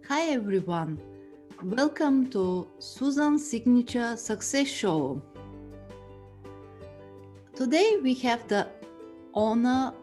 Hi everyone, welcome to Suzan's Signature Success Show. Today we have the honor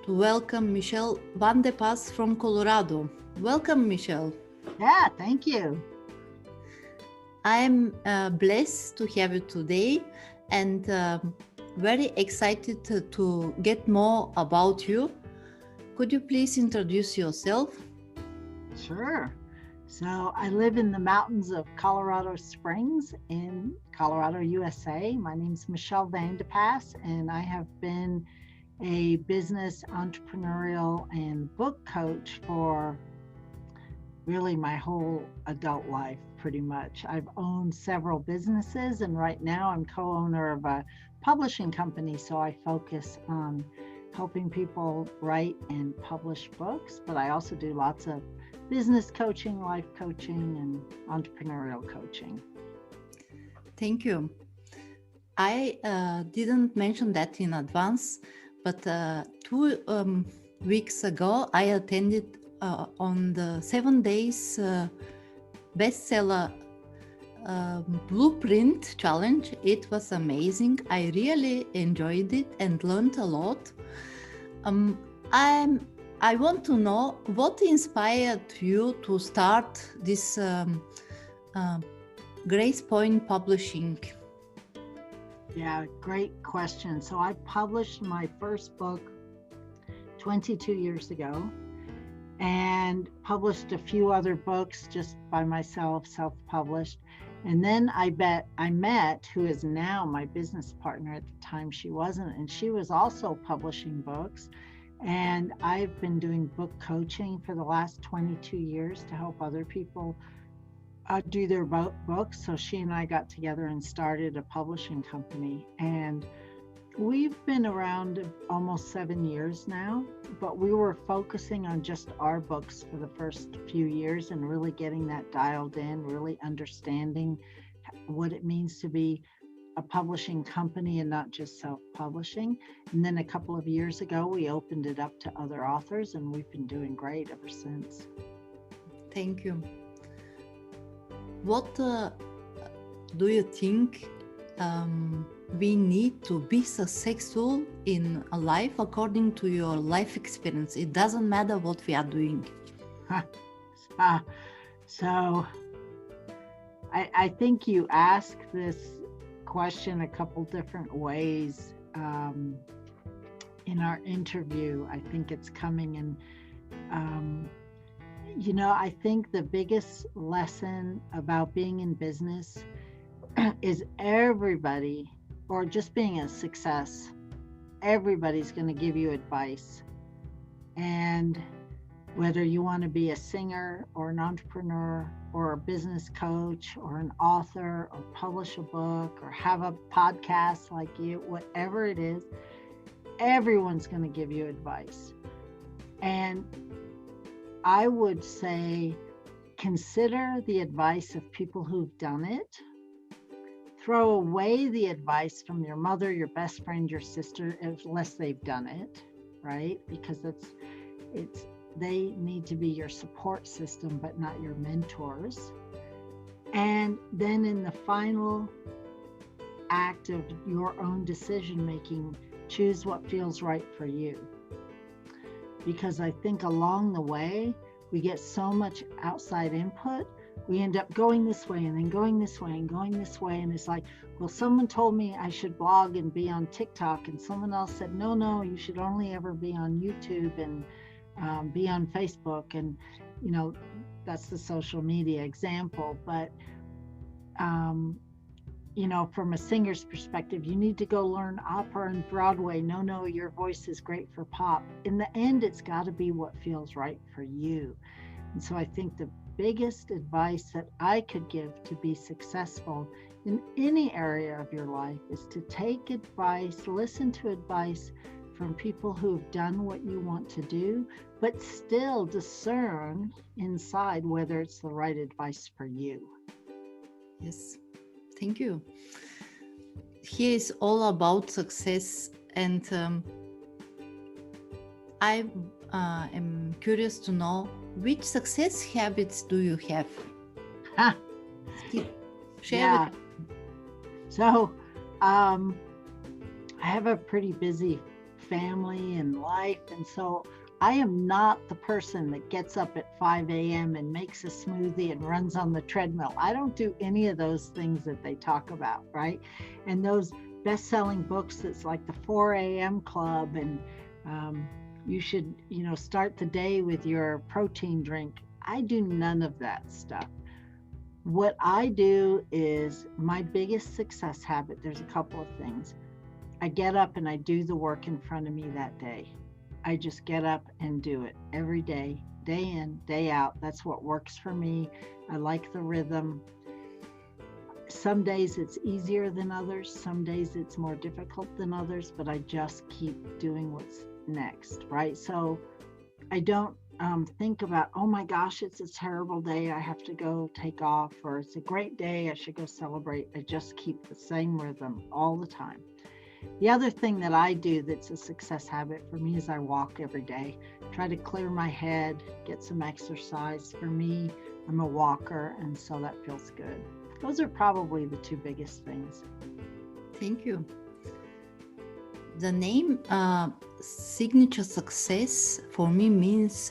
to welcome Michelle Vandepas from Colorado. Welcome, Michelle. Yeah, thank you. I am blessed to have you today and very excited to get more about you. Could you please introduce yourself? Sure. So I live in the mountains of Colorado Springs in Colorado, USA. My name's Michelle Vandepas, and I have been a business entrepreneurial and book coach for really my whole adult life, pretty much. I've owned several businesses, and right now I'm co-owner of a publishing company, so I focus on helping people write and publish books, but I also do lots of business coaching, life coaching, and entrepreneurial coaching. Thank you. I didn't mention that in advance, but 2 weeks ago I attended on the 7 days bestseller blueprint challenge. It was amazing. I really enjoyed it and learned a lot. I want to know what inspired you to start this GracePoint publishing. Yeah, great question. So I published my first book 22 years ago and published a few other books just by myself, self-published. And then I met who is now my business partner. At the time she wasn't, and she was also publishing books. And I've been doing book coaching for the last 22 years to help other people do their books. So she and I got together and started a publishing company. And we've been around almost 7 years now, but we were focusing on just our books for the first few years and really getting that dialed in, really understanding what it means to be a publishing company and not just self-publishing. And then a couple of years ago, we opened it up to other authors, and we've been doing great ever since. Thank you. What do you think we need to be successful in a life according to your life experience? It doesn't matter what we are doing. So I think you ask this question a couple different ways in our interview. I think it's coming, and I think the biggest lesson about being in business is everybody, or just being a success, everybody's going to give you advice. And whether you want to be a singer or an entrepreneur or a business coach or an author or publish a book or have a podcast like you, whatever it is, everyone's going to give you advice. And I would say consider the advice of people who've done it. Throw away the advice from your mother, your best friend, your sister, unless they've done it, right? Because they need to be your support system, but not your mentors. And then in the final act of your own decision making, choose what feels right for you. Because I think along the way, we get so much outside input, we end up going this way and then going this way and going this way. And it's like, well, someone told me I should blog and be on TikTok, and someone else said, no, you should only ever be on YouTube and be on Facebook. And, that's the social media example. But, from a singer's perspective, you need to go learn opera and Broadway. No, your voice is great for pop. In the end, it's got to be what feels right for you. And so I think the biggest advice that I could give to be successful in any area of your life is to take advice, listen to advice from people who've done what you want to do, but still discern inside whether it's the right advice for you. Yes, thank you. Here is all about success, and I am curious to know which success habits do you have? Share Yeah. with. So, I have a pretty busy family and life, and so I am not the person that gets up at 5 a.m. and makes a smoothie and runs on the treadmill. I don't do any of those things that they talk about, right? And those best-selling books that's like the 4 a.m. club, and you should, start the day with your protein drink. I do none of that stuff. What I do is my biggest success habit, there's a couple of things. I get up and I do the work in front of me that day. I just get up and do it every day, day in, day out. That's what works for me. I like the rhythm. Some days it's easier than others. Some days it's more difficult than others, but I just keep doing what's next, right? So I don't think about, oh my gosh, it's a terrible day, I have to go take off, or it's a great day, I should go celebrate. I just keep the same rhythm all the time. The other thing that I do that's a success habit for me is I walk every day. Try to clear my head, get some exercise. For me, I'm a walker, and so that feels good. Those are probably the two biggest things. Thank you. The name Signature Success for me means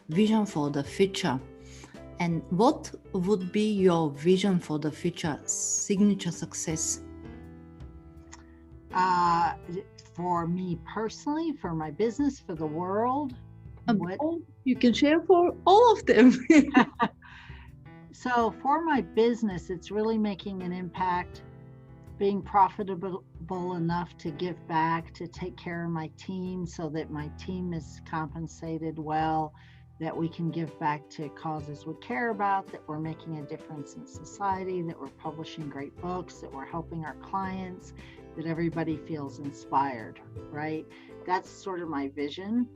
vision for the future. And what would be your vision for the future signature success? For me personally, for my business, for the world, You can share for all of them. So for my business, it's really making an impact, being profitable enough to give back, to take care of my team so that my team is compensated well, that we can give back to causes we care about, that we're making a difference in society, that we're publishing great books, that we're helping our clients, that everybody feels inspired, right? That's sort of my vision.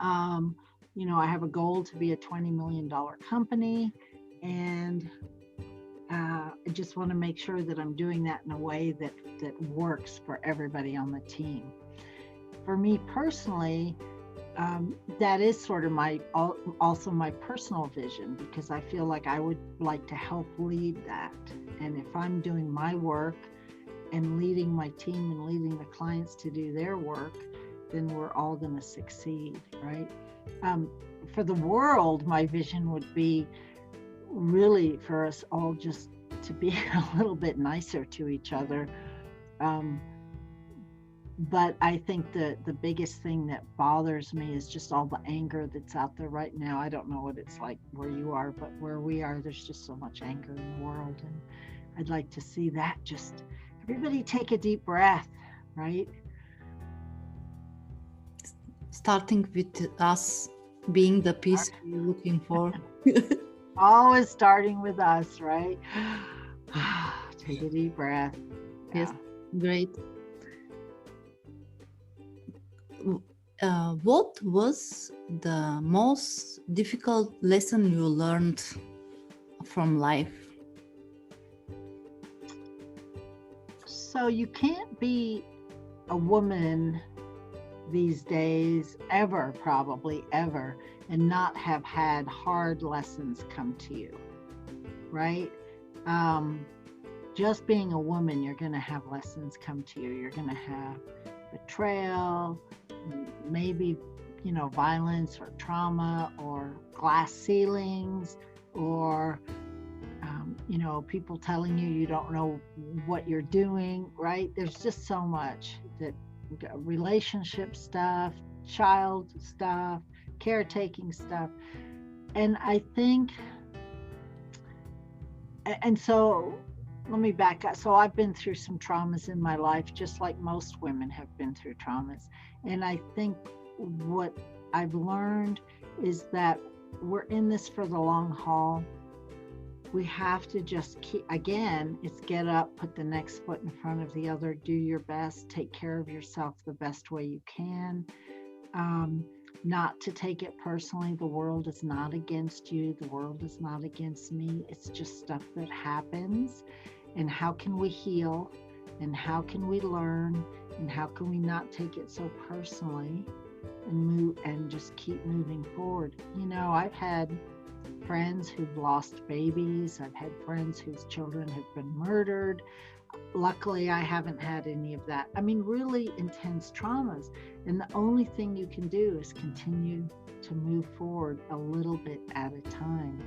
I have a goal to be a $20 million company, and I just want to make sure that I'm doing that in a way that works for everybody on the team. For me personally, that is sort of also my personal vision, because I feel like I would like to help lead that. And if I'm doing my work and leading my team and leading the clients to do their work, then we're all going to succeed, right? For the world, my vision would be really for us all just to be a little bit nicer to each other. But I think the biggest thing that bothers me is just all the anger that's out there right now. I don't know what it's like where you are, but where we are, there's just so much anger in the world. And I'd like to see that just everybody take a deep breath, right? Starting with us being the peace we're looking for. Always starting with us, right? Take a deep breath. Yes, great. What was the most difficult lesson you learned from life? So you can't be a woman these days, probably ever, and not have had hard lessons come to you, right? Just being a woman, you're going to have lessons come to you. You're going to have betrayal, maybe, violence or trauma or glass ceilings, or, people telling you don't know what you're doing, right? There's just so much that relationship stuff, child stuff, caretaking stuff. And I think, and so let me back up. So I've been through some traumas in my life, just like most women have been through traumas. And I think what I've learned is that we're in this for the long haul. We have to just it's get up, put the next foot in front of the other, do your best, take care of yourself the best way you can. Not to take it personally. The world is not against you. The world is not against me. It's just stuff that happens. And how can we heal? And how can we learn? And how can we not take it so personally? and just keep moving forward. You know, I've had friends who've lost babies. I've had friends whose children have been murdered. Luckily, I haven't had any of that. I mean, really intense traumas. And the only thing you can do is continue to move forward a little bit at a time.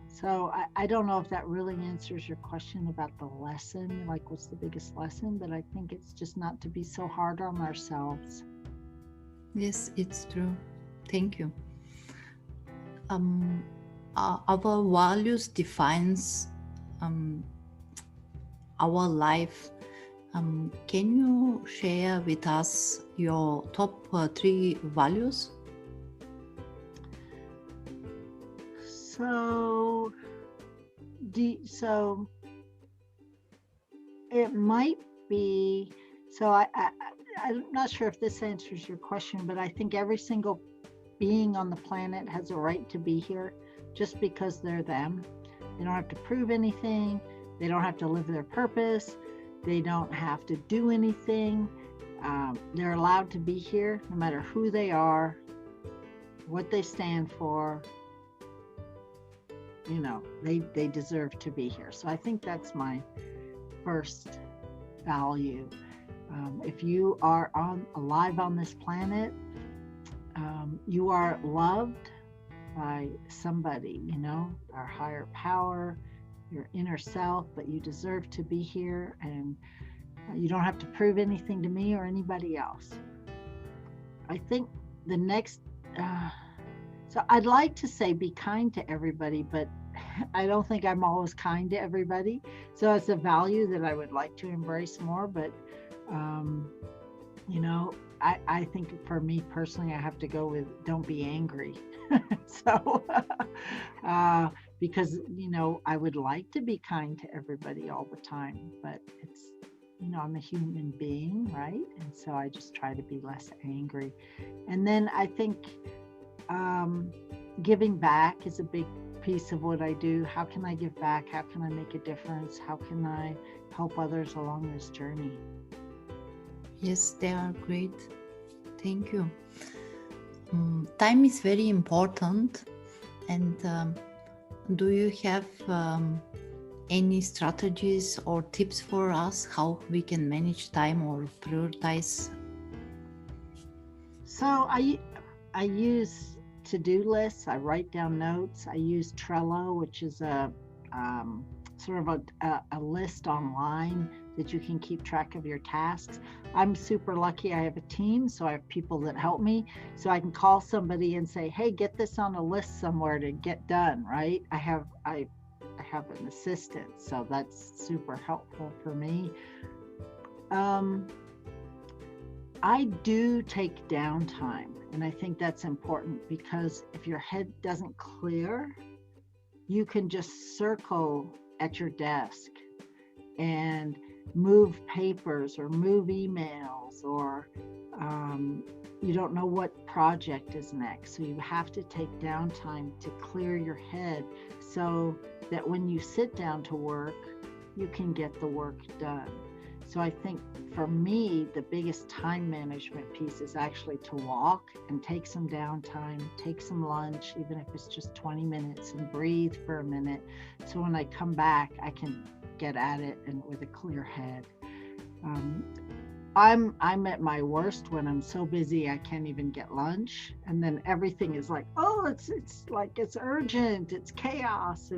So I don't know if that really answers your question about the lesson, like what's the biggest lesson, but I think it's just not to be so hard on ourselves. Yes, it's true. Thank you. Our values defines our life. Can you share with us your top 3 values? So it might be, I'm not sure if this answers your question, but I think every single being on the planet has a right to be here just because they're them. They don't have to prove anything. They don't have to live their purpose. They don't have to do anything. They're allowed to be here no matter who they are, what they stand for. You know, they deserve to be here. So I think that's my first value. If you are alive on this planet, you are loved by somebody, you know, our higher power, your inner self, but you deserve to be here, and you don't have to prove anything to me or anybody else. I think the next, so I'd like to say be kind to everybody, but I don't think I'm always kind to everybody. So it's a value that I would like to embrace more, but you know, I think for me personally, I have to go with don't be angry. So, because, you know, I would like to be kind to everybody all the time, but it's, you know, I'm a human being, right? And so I just try to be less angry. And then I think giving back is a big piece of what I do. How can I give back? How can I make a difference? How can I help others along this journey? Yes, they are great. Thank you. Time is very important. And do you have any strategies or tips for us how we can manage time or prioritize? So I use to-do lists. I write down notes. I use Trello, which is a sort of a list online that you can keep track of your tasks. I'm super lucky. I have a team, so I have people that help me. So I can call somebody and say, hey, get this on a list somewhere to get done, right? I have an assistant, so that's super helpful for me. I do take downtime, and I think that's important because if your head doesn't clear, you can just circle at your desk and move papers or move emails, or you don't know what project is next. So you have to take downtime to clear your head so that when you sit down to work, you can get the work done. So I think for me, the biggest time management piece is actually to walk and take some downtime, take some lunch, even if it's just 20 minutes, and breathe for a minute. So when I come back, I can get at it and with a clear head. I'm at my worst when I'm so busy I can't even get lunch, and then everything is like, oh, it's like it's urgent, it's chaos,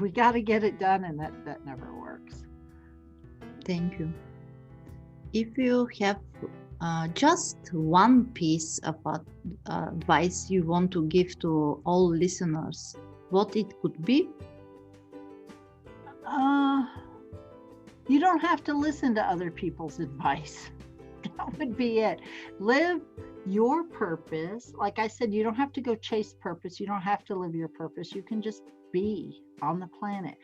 we got to get it done, and that never works. Thank you. If you have just one piece of advice you want to give to all listeners, what it could be? You don't have to listen to other people's advice. That would be it. Live your purpose. Like I said, you don't have to go chase purpose. You don't have to live your purpose. You can just be on the planet.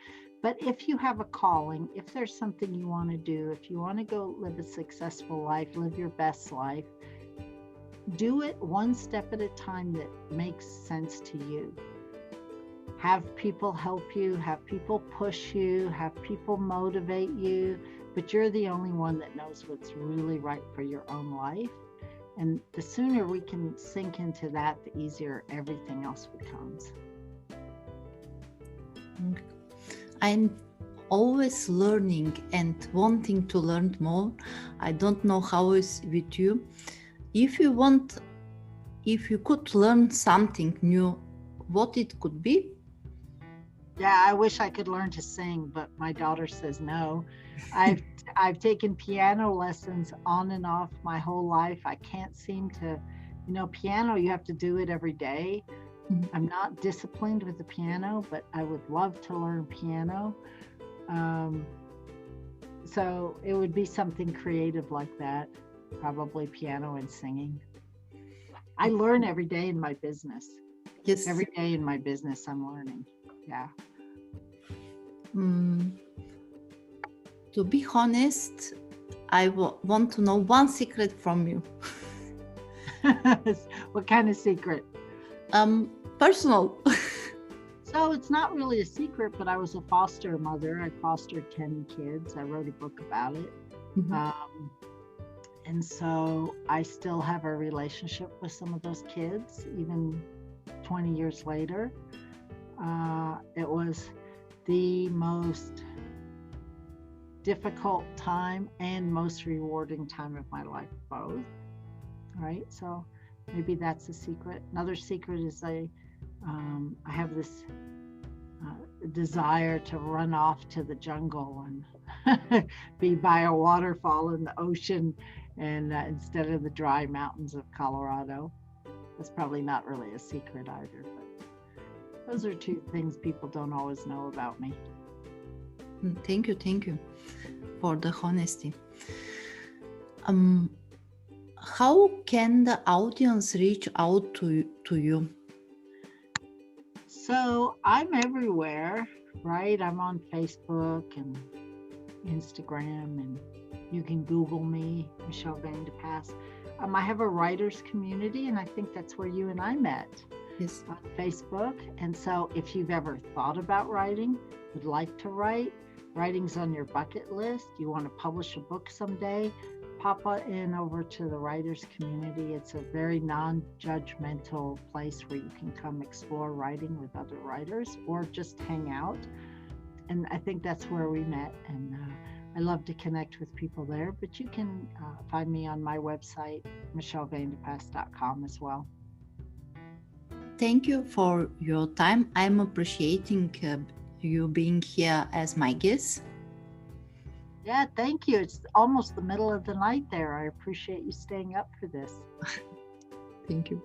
But if you have a calling, if there's something you want to do, if you want to go live a successful life, live your best life, do it one step at a time that makes sense to you. Have people help you, have people push you, have people motivate you, but you're the only one that knows what's really right for your own life. And the sooner we can sink into that, the easier everything else becomes. I'm always learning and wanting to learn more. I don't know how it's with you. If you could learn something new, what it could be? Yeah, I wish I could learn to sing, but my daughter says no. I've taken piano lessons on and off my whole life. I can't seem to, piano, you have to do it every day. I'm not disciplined with the piano, but I would love to learn piano. So it would be something creative like that, probably piano and singing. I learn every day in my business. Yes. Every day in my business, I'm learning. Yeah. To be honest, I want to know one secret from you. What kind of secret? Personal. So it's not really a secret, but I was a foster mother. I fostered 10 kids. I wrote a book about it. And so I still have a relationship with some of those kids, even 20 years later. It was the most difficult time and most rewarding time of my life, both. Right? So maybe that's a secret. Another secret is I have this desire to run off to the jungle and be by a waterfall in the ocean, and instead of the dry mountains of Colorado. That's probably not really a secret either, but those are two things people don't always know about me. Thank you for the honesty. How can the audience reach out to you? So I'm everywhere, right? I'm on Facebook and Instagram, and you can Google me, Michelle Vandepas. I have a writers community, and I think that's where you and I met. Yes. On Facebook. And so if you've ever thought about writing, would like to write, writing's on your bucket list, you want to publish a book someday, pop in over to the writers community. It's a very non-judgmental place where you can come explore writing with other writers or just hang out. And I think that's where we met. And I love to connect with people there, but you can find me on my website, michellevandepas.com as well. Thank you for your time. I'm appreciating you being here as my guest. Yeah, thank you. It's almost the middle of the night there. I appreciate you staying up for this. Thank you.